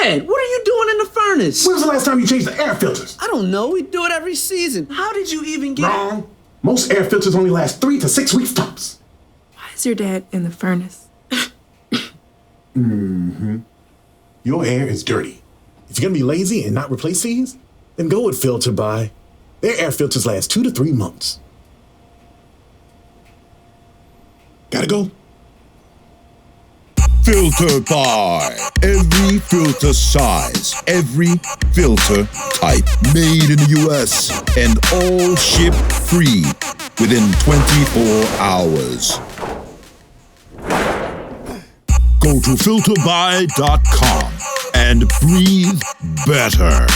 Dad, what are you doing in the furnace? When was the last time you changed the air filters? I don't know. We do it every season. How did you even get... Wrong. Most air filters only last 3 to 6 weeks tops. Why is your dad in the furnace? Your air is dirty. If you're gonna be lazy and not replace these, then go with FilterBuy. Their air filters last 2 to 3 months. Gotta go? FilterBuy. Every filter size, every filter type. Made in the US and all ship free within 24 hours. Go to FilterBuy.com and breathe better.